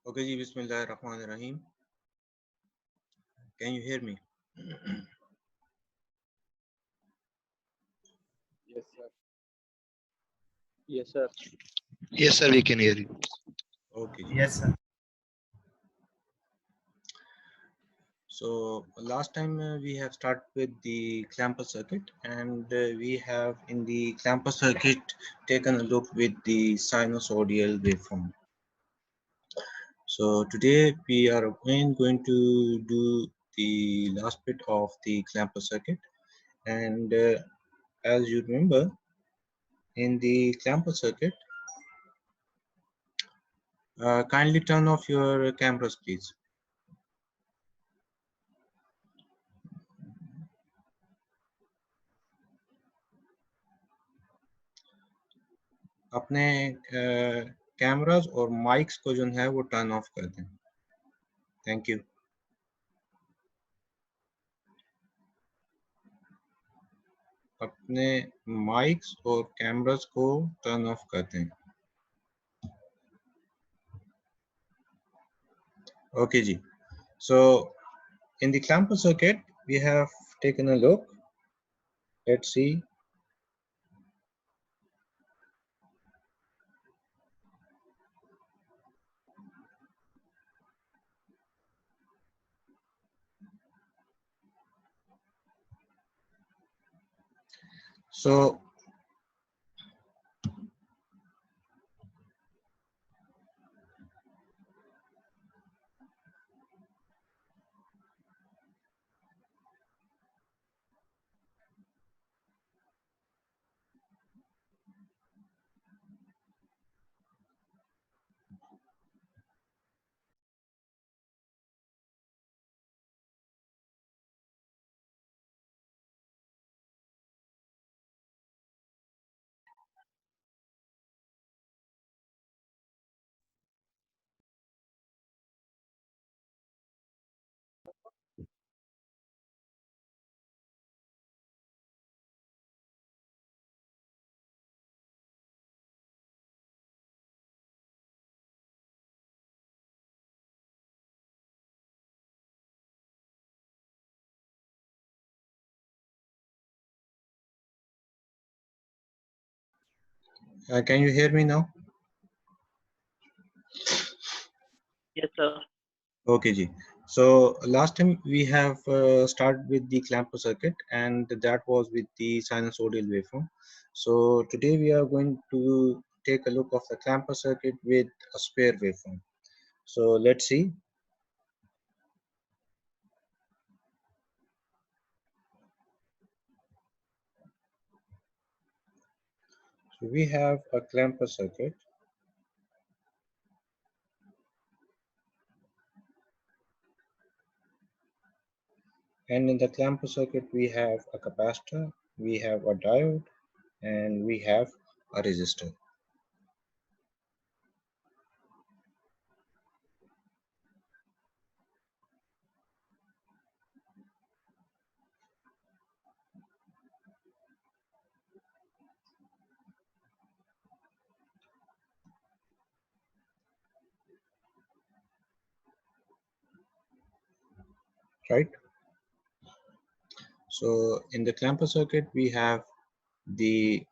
Okay, ji, Bismillahirrahmanirrahim. Can you hear me? Yes, sir. Yes, sir. Yes, sir, we can hear you. Okay, ji. Yes, sir. So last time we have started with the clamper circuit, and we have in the clamper circuit taken a look with the sinusoidal waveform. So today we are again going to do the last bit of the clamper circuit, and as you remember, in the clamper circuit, kindly turn off your cameras, please. अपने cameras और mics को जो है वो turn off कर दें। Thank you. अपने mics और कैमरास को टर्न ऑफ कर दें। Okay ji. So in the clamper circuit we have taken a look. Let's see. So can you hear me now? Yes, sir. Okay ji. So last time we have started with the clamper circuit, and that was with the sinusoidal waveform. So today we are going to take a look of the clamper circuit with a square waveform. So let's see. So we have a clamper circuit, and in the clamper circuit we have a capacitor, we have a diode, and we have a resistor. Right? So in the clamper circuit we have the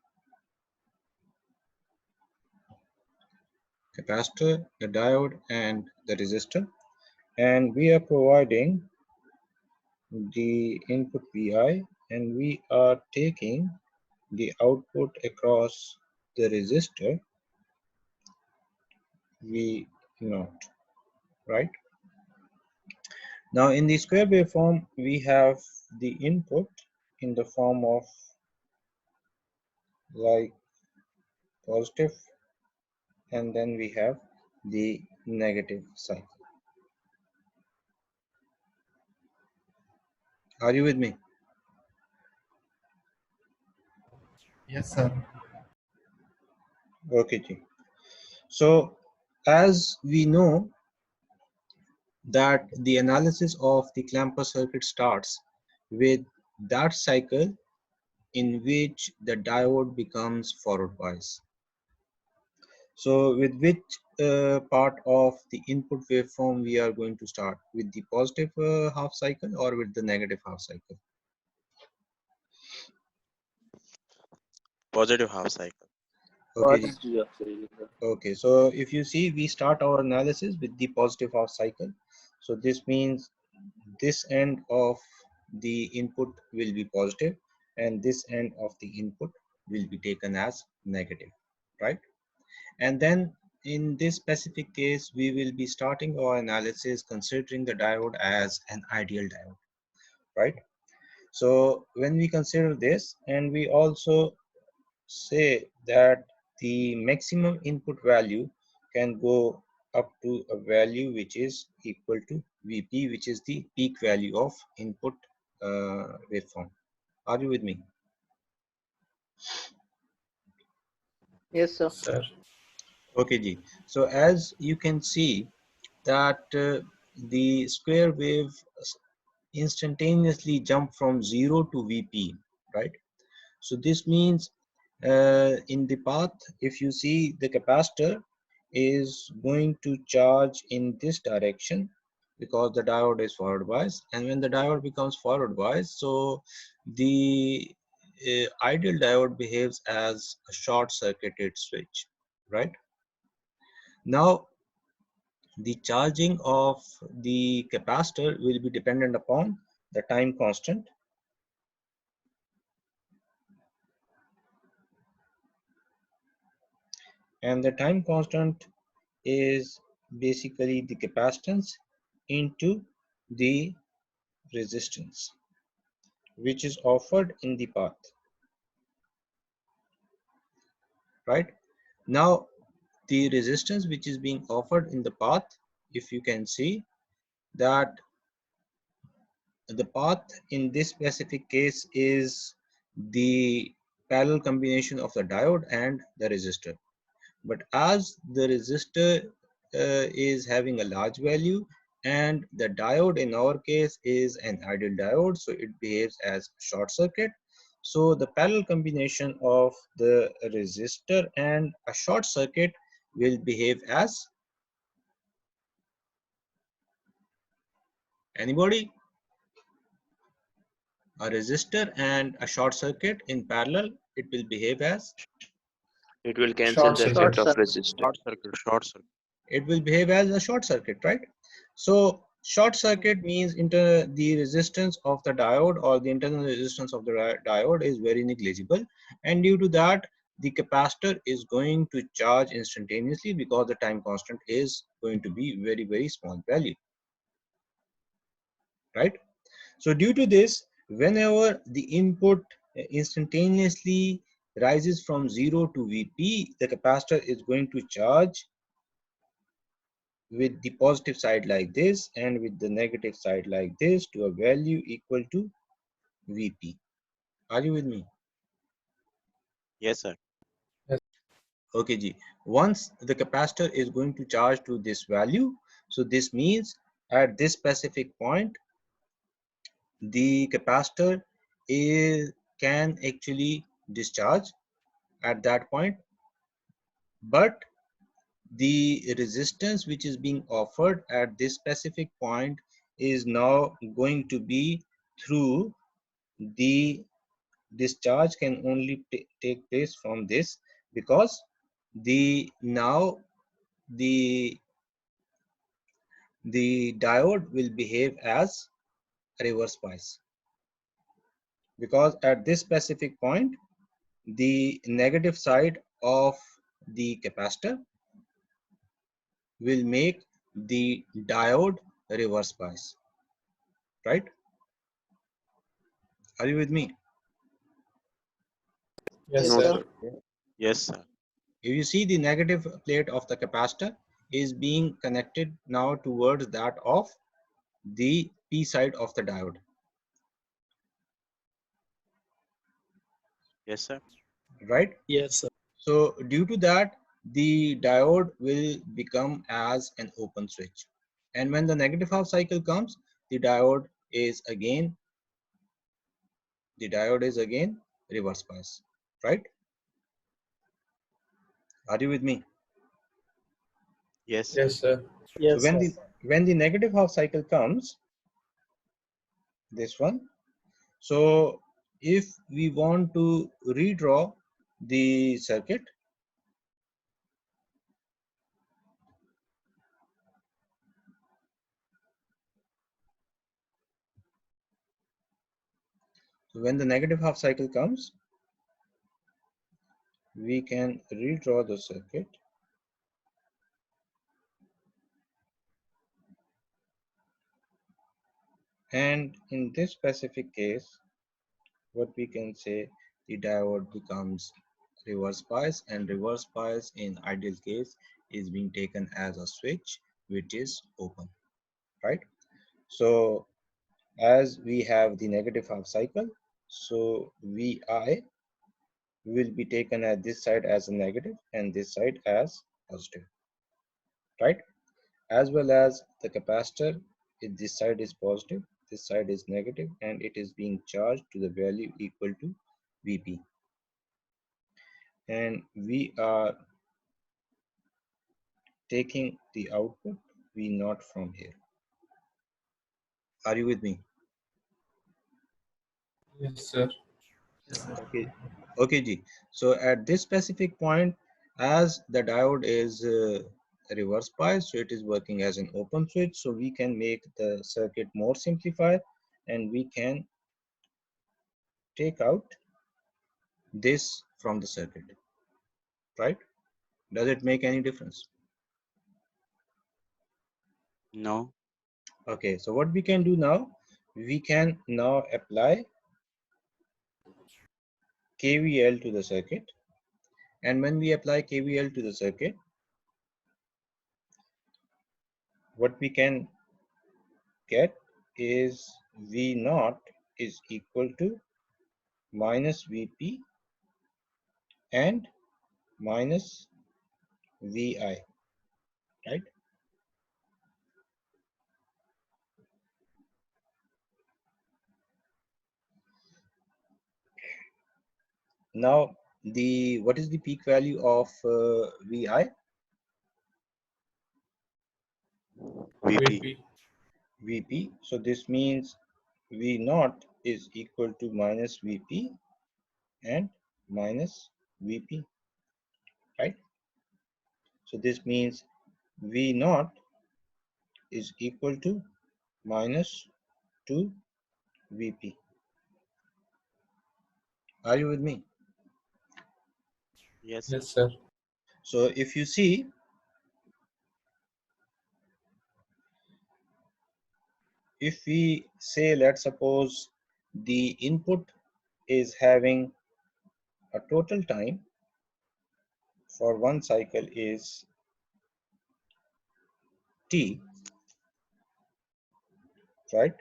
capacitor, the diode, and the resistor, and we are providing the input Vi, and we are taking the output across the resistor V naught, right? Now in the square waveform we have the input in the form of like positive, and then we have the negative side. Are you with me? Yes, sir. Okay ji. So as we know that the analysis of the clamper circuit starts with that cycle in which the diode becomes forward bias. So with which part of the input waveform we are going to start with the positive half cycle or with the negative half cycle? Positive half cycle. Okay, ji. Positive cycle. Okay, so if you see, we start our analysis with the positive half cycle. So this means this end of the input will be positive and this end of the input will be taken as negative, right? And then in this specific case, we will be starting our analysis considering the diode as an ideal diode, right? So when we consider this, and we also say that the maximum input value can go up to a value which is equal to Vp, which is the peak value of input waveform. Are you with me? Yes, sir. Sir. Okay, Ji. So as you can see that the square wave instantaneously jump from 0 to Vp, right? So this means in the path, if you see, the capacitor is going to charge in this direction because the diode is forward bias, and when the diode becomes forward bias, so the ideal diode behaves as a short circuited switch, right? Now the charging of the capacitor will be dependent upon the time constant, and the time constant is basically the capacitance into the resistance which is offered in the path, right? Now the resistance which is being offered in the path, if you can see that the path in this specific case is the parallel combination of the diode and the resistor. But as the resistor is having a large value and the diode in our case is an ideal diode, so it behaves as short circuit. So the parallel combination of the resistor and a short circuit will behave as, anybody? A resistor and a short circuit in parallel, it will behave as, It will cancel Short the circuit. effect Short of circuit. resistor. Short circuit. Short circuit. it will behave as a short circuit, right? So short circuit means the resistance of the diode or the internal resistance of the diode is very negligible, and due to that the capacitor is going to charge instantaneously because the time constant is going to be very small value, right? So due to this, whenever the input instantaneously rises from 0 to Vp, the capacitor is going to charge with the positive side like this and with the negative side like this to a value equal to Vp. Are you with me? Yes, sir. Yes. Okay, Ji. Once the capacitor is going to charge to this value, so this means at this specific point, the capacitor can actually discharge at that point, but the resistance which is being offered at this specific point is now going to be through the discharge can only take place from this, because the now the diode will behave as a reverse bias, because at this specific point the negative side of the capacitor will make the diode reverse bias, right? Are you with me? Yes, Yes, No, sir. sir. sir. Yes, sir. If you see, the negative plate of the capacitor is being connected now towards that of the P side of the diode, Yes, sir. right? Yes, sir. So due to that, the diode will become as an open switch. And when the negative half cycle comes, the diode is again reverse bias, right? Are you with me? Yes, sir. Yes, sir. So Yes, sir. when the negative half cycle comes, this one. So if we want to redraw the circuit, so when the negative half cycle comes, we can redraw the circuit. And in this specific case, what we can say, the diode becomes reverse bias, and reverse bias in ideal case is being taken as a switch which is open, right? So as we have the negative half cycle, so Vi will be taken at this side as a negative and this side as positive, right? As well as the capacitor, if this side is positive, this side is negative, and it is being charged to the value equal to Vp, and we are taking the output V naught from here. Are you with me? Yes, sir. Okay, okay, Ji. So at this specific point, as the diode is reverse biased, so it is working as an open switch, so we can make the circuit more simplified, and we can take out this from the circuit, right? Does it make any difference? No. Okay, so what we can do now, we can now apply KVL to the circuit, and when we apply KVL to the circuit, what we can get is V naught is equal to minus Vp and minus Vi, right? Now, what is the peak value of Vi? VP. VP. Vp. So this means V naught is equal to minus Vp and minus Vp, right? So this means V naught is equal to minus 2 Vp. Are you with me? Yes, sir. Yes, sir. So if you see, if we say, let's suppose the input is having a total time for one cycle is t, right?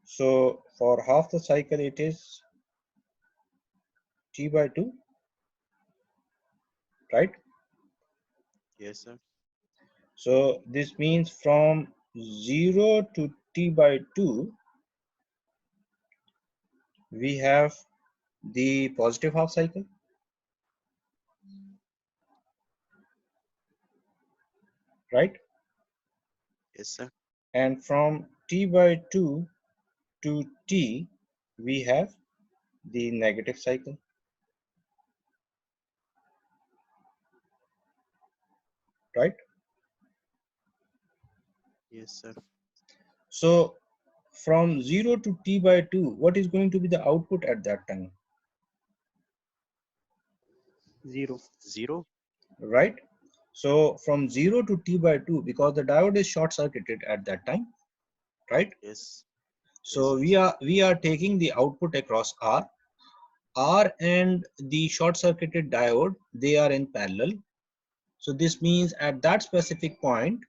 So for half the cycle it is t by 2, right? Yes, sir. So this means from 0 to t by 2 we have the positive half cycle, right? Yes, sir. And from t by 2 to t we have the negative cycle, right? Yes, sir. So from 0 to t by 2, what is going to be the output at that time, 0. 0. right? So from 0 to t by 2, because the diode is short circuited at that time, right? Yes. So Yes. Yes. we are taking the output across R and the short circuited diode, they are in parallel. So this means at that specific point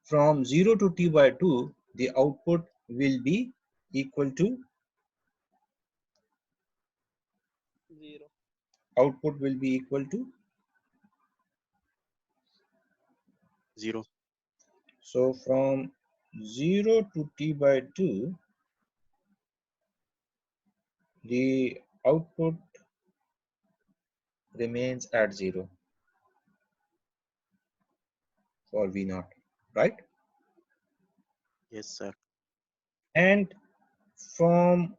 from 0 to t by 2, the output will be equal to 0. output will be equal to 0. so from 0 to t by 2, the output remains at 0 for V naught, right? Yes, sir. And from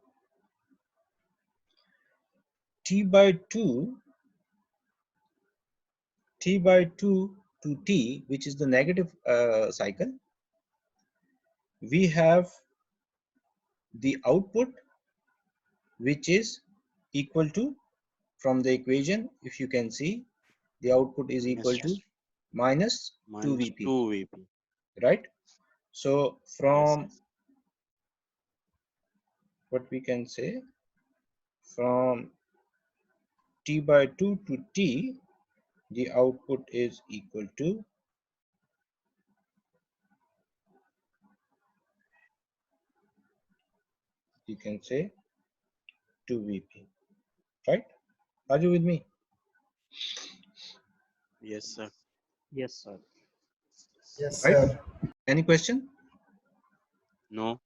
T by 2 to T, which is the negative cycle, we have the output, which is equal to, from the equation, if you can see, the output is equal Minus to minus minus 2 Vp, 2 VP. right? So Yes, from yes. what we can say, from T by 2 to T, the output is equal to, you can say, 2 Vp, right? Are you with me? Yes, sir. Yes, sir. Yes, Right? sir. Any question? No.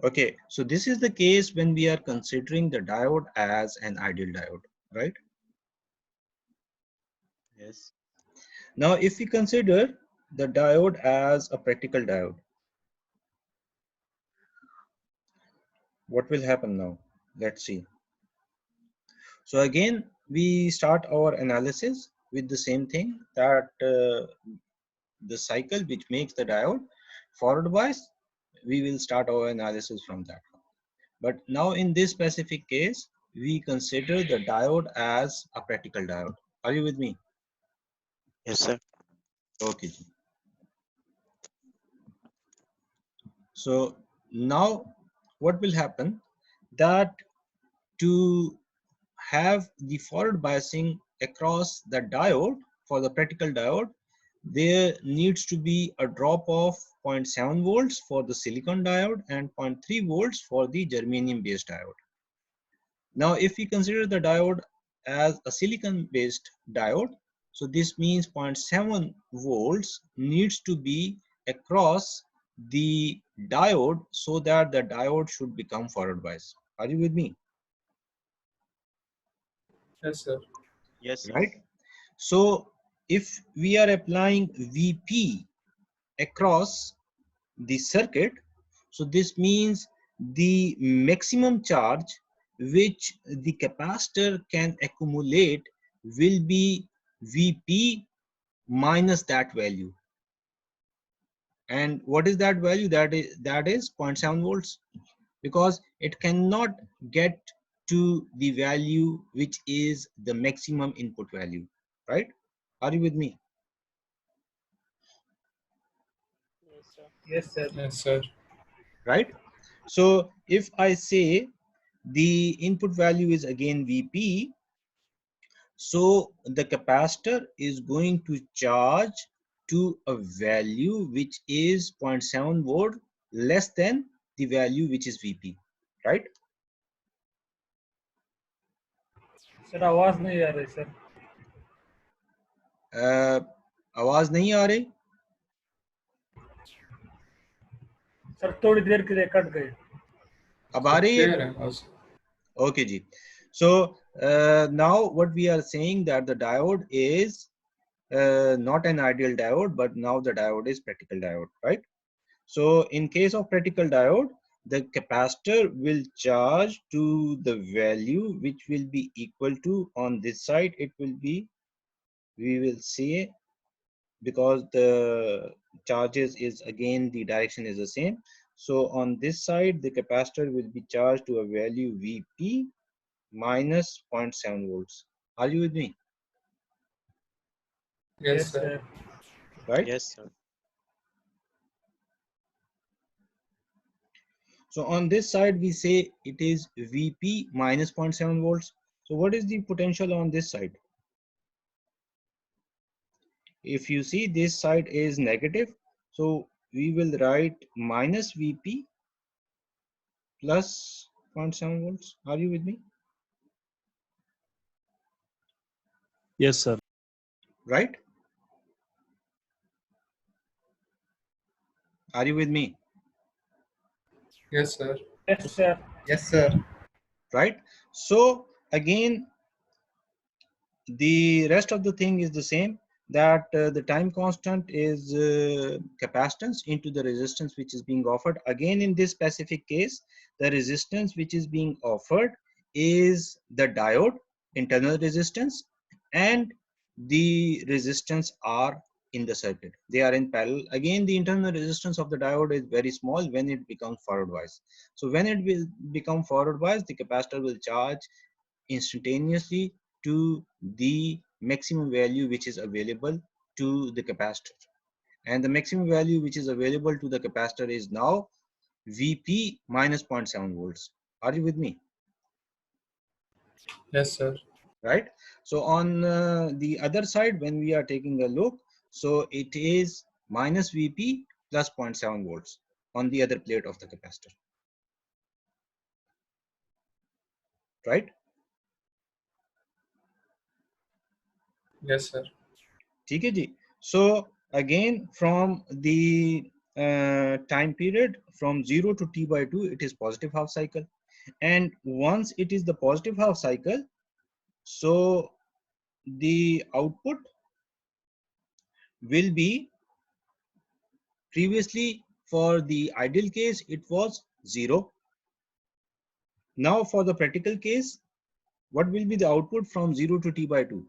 Okay, so this is the case when we are considering the diode as an ideal diode, right? Yes. Now, if we consider the diode as a practical diode, what will happen now? Let's see. So again, we start our analysis with the same thing, that the cycle which makes the diode forward bias, we will start our analysis from that. But now in this specific case, we consider the diode as a practical diode. Are you with me? Yes, sir. Okay. So now what will happen, that to have the forward biasing across the diode, for the practical diode, there needs to be a drop of zero 0.7 volts for the silicon diode and 0.3 volts for the germanium based diode. Now, if we consider the diode as a silicon based diode, so this means 0.7 volts needs to be across the diode so that the diode should become forward bias. Are you with me? Yes, sir. Yes, sir. Right? So if we are applying Vp across the circuit, so this means the maximum charge which the capacitor can accumulate will be Vp minus that value. And what is that value? That is 0.7 volts, because it cannot get to the value which is the maximum input value, right? Are you with me? Yes, sir. Yes, sir. Yes, sir. Right? So if I say the input value is again Vp, so the capacitor is going to charge to a value which is 0.7 volt less than the value which is Vp, right? Sir आवाज नहीं आ रही sir आवाज नहीं आ रही? Sir थोड़ी देर के लिए cut गई अब आ रही है? Clear है बस. Okay, ji. So now what we are saying, that the diode is not an ideal diode, but now the diode is practical diode, right? So in case of practical diode, the capacitor will charge to the value which will be equal to, on this side it will be, we will say, because the charges is again the direction is the same, so on this side the capacitor will be charged to a value Vp minus 0.7 volts. Are you with me? Yes, sir. Right? Yes, sir. So on this side we say it is Vp minus 0.7 volts. So what is the potential on this side? If you see this side is negative, so we will write minus Vp plus 0.7 volts. Are you with me? Yes, sir. Right? Are you with me? Yes, sir. Yes sir Yes, sir. Right? So again, the rest of the thing is the same, that the time constant is capacitance into the resistance which is being offered. Again, in this specific case, the resistance which is being offered is the diode internal resistance, and the resistance are in the circuit. They are in parallel. Again, the internal resistance of the diode is very small when it becomes forward bias. So when it will become forward bias, the capacitor will charge instantaneously to the maximum value which is available to the capacitor, and the maximum value which is available to the capacitor is now Vp minus zero point 0.7 volts. Are you with me? Yes, sir. Right. So on the other side, when we are taking a look, so it is minus Vp plus 0.7 volts on the other plate of the capacitor. Right. Yes, sir. ठीक है जी. So again, from the time period from 0 to t by 2, it is positive half cycle, and once it is the positive half cycle, so the output will be, previously for the ideal case it was 0. Now for the practical case, what will be the output from 0 to t by 2?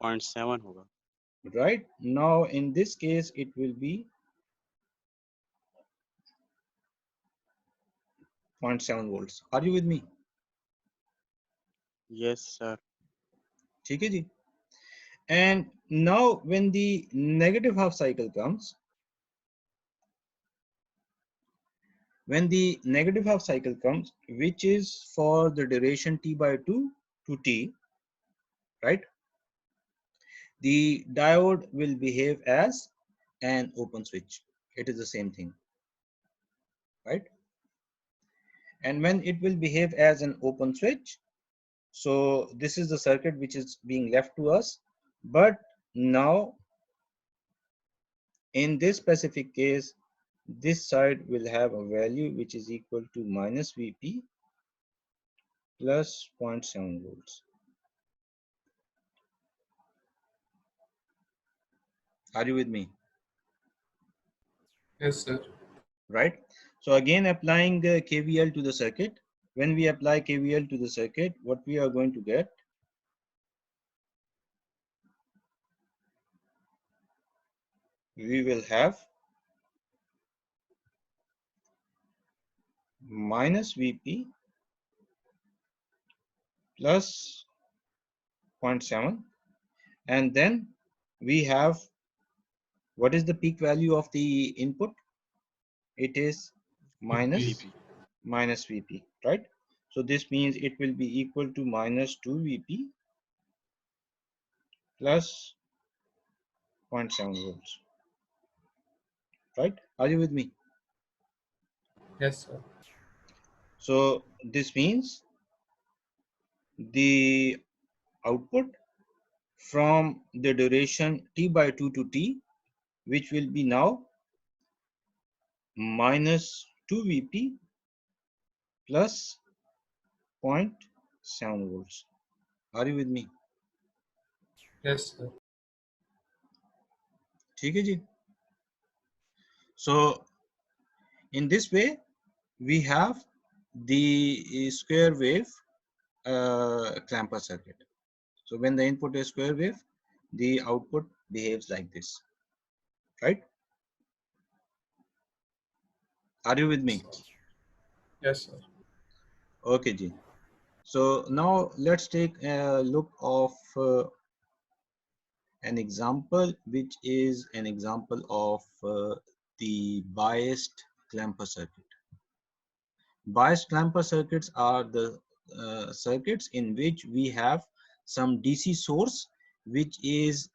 0.7 होगा. Right. Now in this case it will be 0.7 volts. Are you with me? Yes, sir. ठीक है जी. And now when the negative half cycle comes, which is for the duration t by 2 to t, right, the diode will behave as an open switch. It is the same thing, right? And when it will behave as an open switch, so this is the circuit which is being left to us. But now in this specific case, this side will have a value which is equal to minus Vp plus 0.7 volts. Are you with me? Yes, sir. Right. So again, applying KVL to the circuit. When we apply KVL to the circuit, what we are going to get, we will have minus Vp plus 0.7, and then we have, what is the peak value of the input? It is minus VP. Vp, right? So this means it will be equal to minus 2 Vp plus 0.7 volts, right? Are you with me? Yes, sir. So this means the output from the duration t by 2 to t, which will be now minus 2 Vp plus 0.7 volts. Are you with me? Yes, sir. ठीक है जी. So in this way, we have the square wave clamper circuit. So when the input is square wave, the output behaves like this, right? Are you with me? Yes, sir. Okay, ji. So now let's take a look of an example, which is an example of the biased clamper circuit. Biased clamper circuits are the circuits in which we have some DC source which is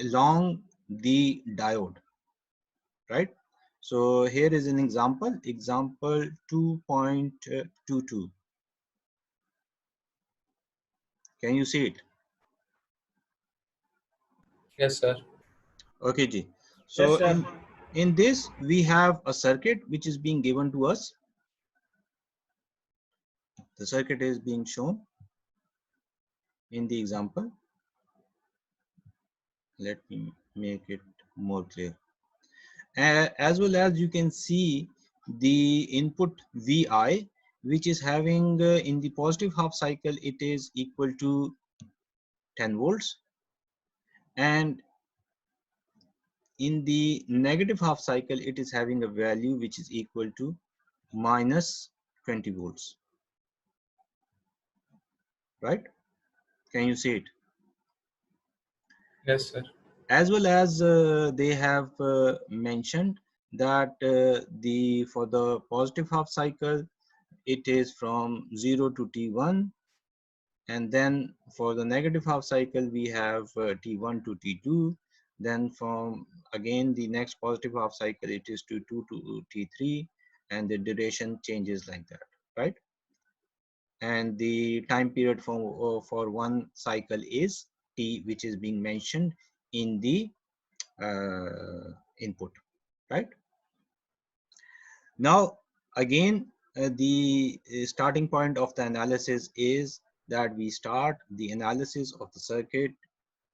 along the diode, right? So here is an example, example 2.22. Can you see it? Yes, sir. Okay, ji. Yes, So sir. in this, we have a circuit which is being given to us. The circuit is being shown in the example. Let me make it more clear. As well as you can see the input Vi, which is having in the positive half cycle, it is equal to 10 volts, and in the negative half cycle, it is having a value which is equal to minus 20 volts, right? Can you see it? Yes, sir. As well as they have mentioned that for the positive half cycle, it is from 0 to T1, and then for the negative half cycle we have T1 to T2, then from again the next positive half cycle it is to 2 to T3, and the duration changes like that, right? And the time period for one cycle is T, which is being mentioned in the input, right? Now again the starting point of the analysis is that we start the analysis of the circuit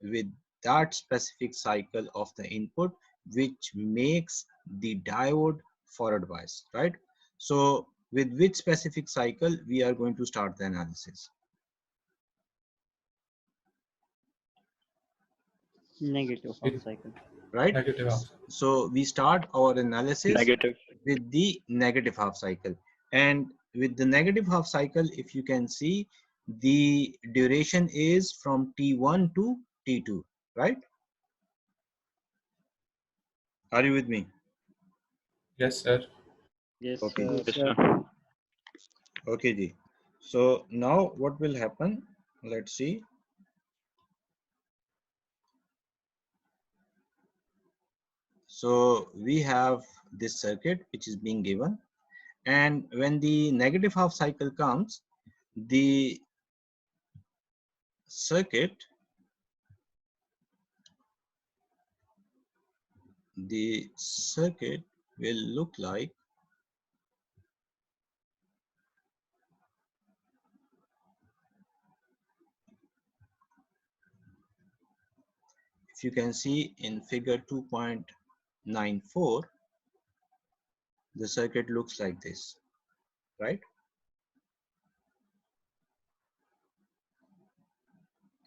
with that specific cycle of the input, which makes the diode forward bias, right? So with which specific cycle we are going to start the analysis? Negative half cycle. Right? Negative half. So we start our analysis Negative. with the negative half cycle, and with the negative half cycle, if you can see, the duration is from T1 to T2, right? Are you with me? Yes, sir. Yes, Okay. sir. Yes, sir. Okay, Ji. So now what will happen? Let's see. So we have this circuit which is being given, and when the negative half cycle comes, the circuit will look like if you can see in figure 2.94, the circuit looks like this, right?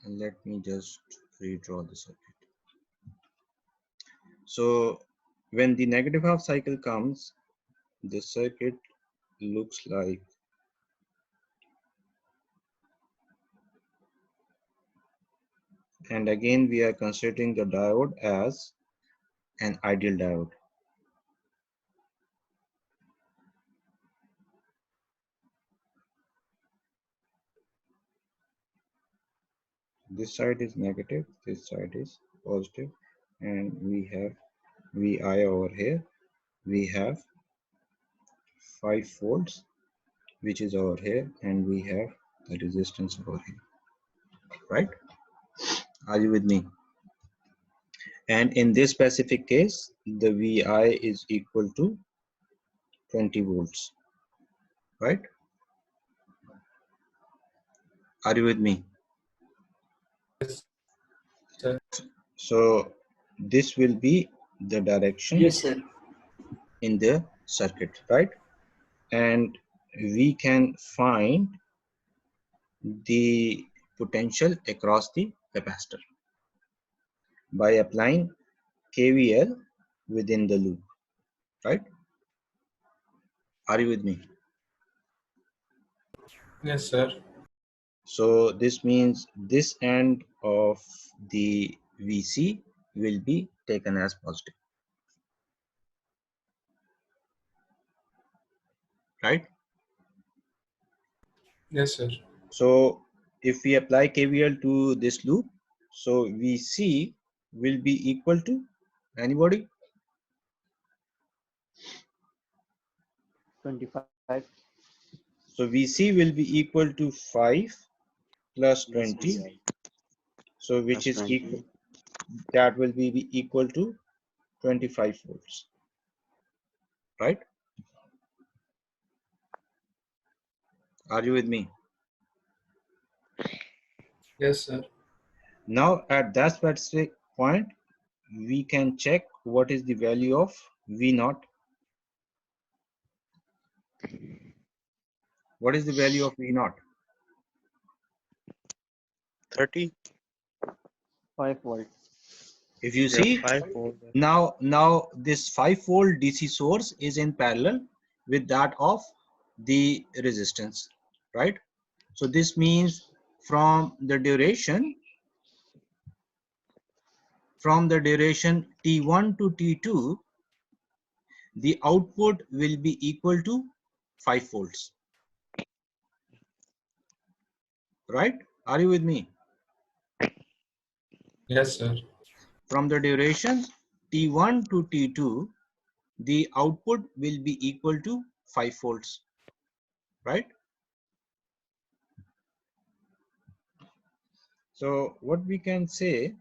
And let me just redraw the circuit. So when the negative half cycle comes, the circuit looks like, and again we are considering the diode as an ideal diode. This side is negative, this side is positive, and we have Vi over here. We have 5 volts, which is over here, and we have the resistance over here, right? Are you with me? And in this specific case, the Vi is equal to 20 volts, right? Are you with me? Yes, sir. So this will be the direction Yes, sir. in the circuit, right? And we can find the potential across the capacitor by applying KVL within the loop, right? Are you with me? Yes, sir. So this means this end of the VC will be taken as positive, right? Yes, sir. So if we apply KVL to this loop, so VC will be equal to, anybody? 25 So VC will be equal to 5 plus Yes, 20. Vi. So which Plus is 20. equal, that will be equal to 25 volts, right? Are you with me? Yes, sir. Now at that specific point, we can check what is the value of V naught. What is the value of V naught? 30. 5 volt. If you Yeah, see, 5 volt. now this 5-volt DC source is in parallel with that of the resistance, right? So this means from the duration T1 to T2, the output will be equal to 5 volts, right? Are you with me? Yes, sir. From the duration T1 to T2, the output will be equal to 5 volts, right? So what we can say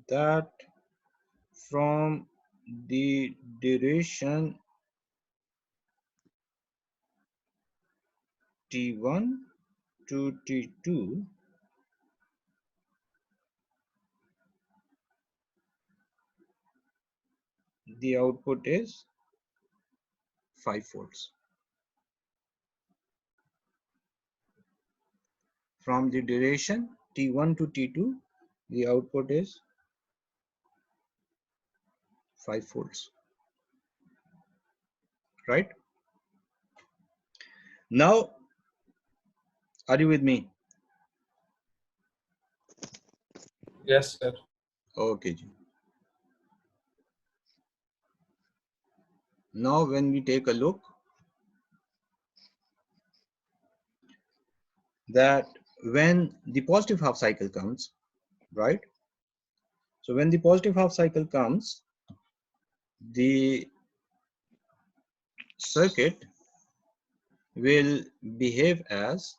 that from the duration T1 to T2, the output is 5 volts. From the duration T1 to T2, the output is 5 volts, right? Now, are you with me? Yes, sir. Okay. Now, when we take a look that when the positive half cycle comes, right? So when the positive half cycle comes, the circuit will behave as,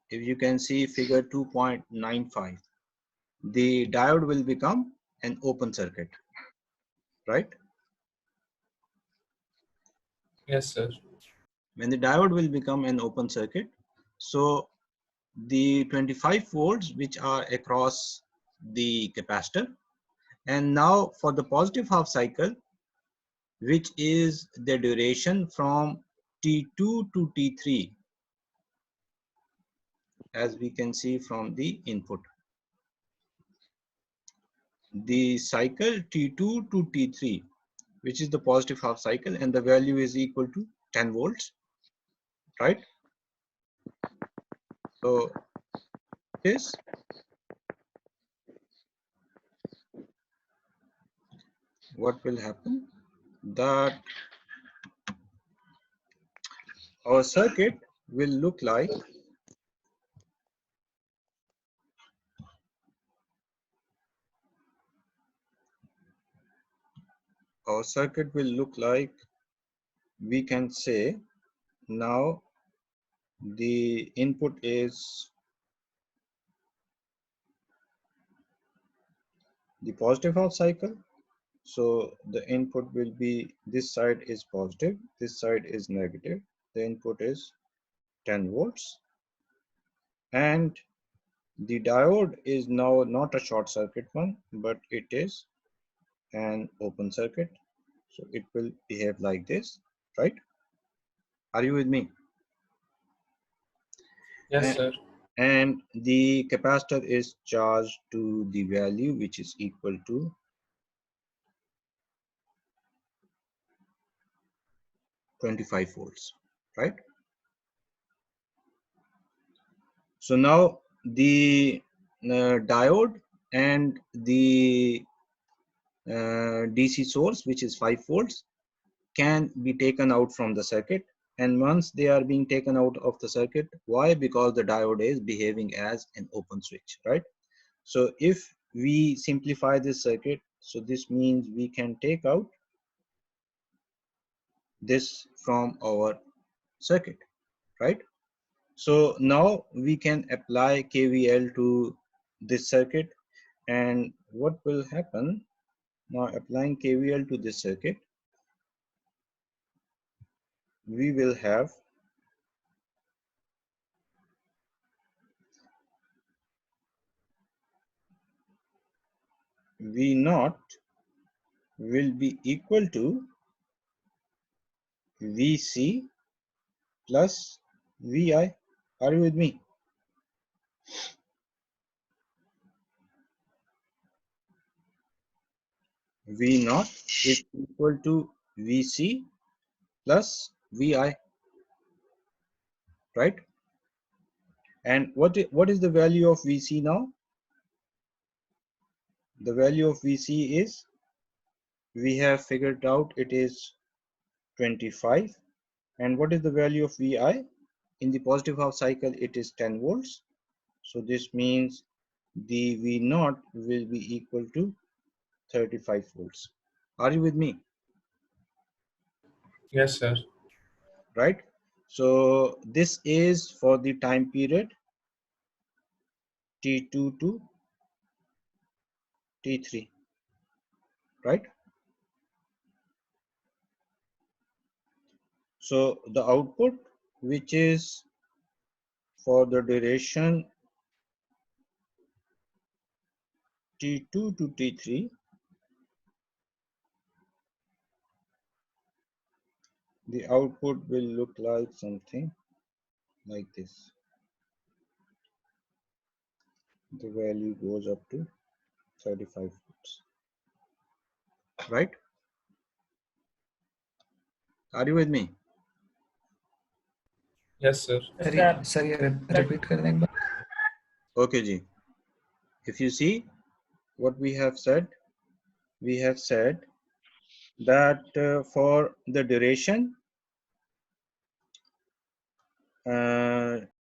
if you can see figure 2.95, the diode will become an open circuit, right? Yes, sir. When the diode will become an open circuit, so the 25 volts which are across the capacitor, and now for the positive half cycle, which is the duration from T2 to T3, as we can see from the input. The cycle T2 to T3, which is the positive half cycle, and the value is equal to 10 volts, right? So this what will happen, that our circuit will look like we can say, now the input is the positive half cycle, so the input will be, this side is positive, this side is negative, the input is 10 volts, and the diode is now not a short circuit one, but it is an open circuit, so it will behave like this, right? Are you with me? Yes, sir. And the capacitor is charged to the value which is equal to 25 volts, right? So now the diode and the DC source, which is 5 volts, can be taken out from the circuit. And once they are being taken out of the circuit, why? Because the diode is behaving as an open switch, right? So if we simplify this circuit, so this means we can take out this from our circuit, right? So now we can apply KVL to this circuit, and what will happen Now applying KVL to this circuit, we will have V naught will be equal to VC plus VI. Are you with me? V naught is equal to VC plus VI, right? And what is the value of VC now? The value of VC is, we have figured out, it is 25. And what is the value of VI? In the positive half cycle, it is 10 volts. So this means the V naught will be equal to 35 volts. Are you with me? Yes, sir. Right? So this is for the time period T2 to T3, right? So the output, which is for the duration T2 to T3, the output will look like something like this. The value goes up to 35 volts, right? Are you with me? Yes, sir. Yes, sir. repeat करने एक बार. Okay, Ji. If you see what we have said that for the duration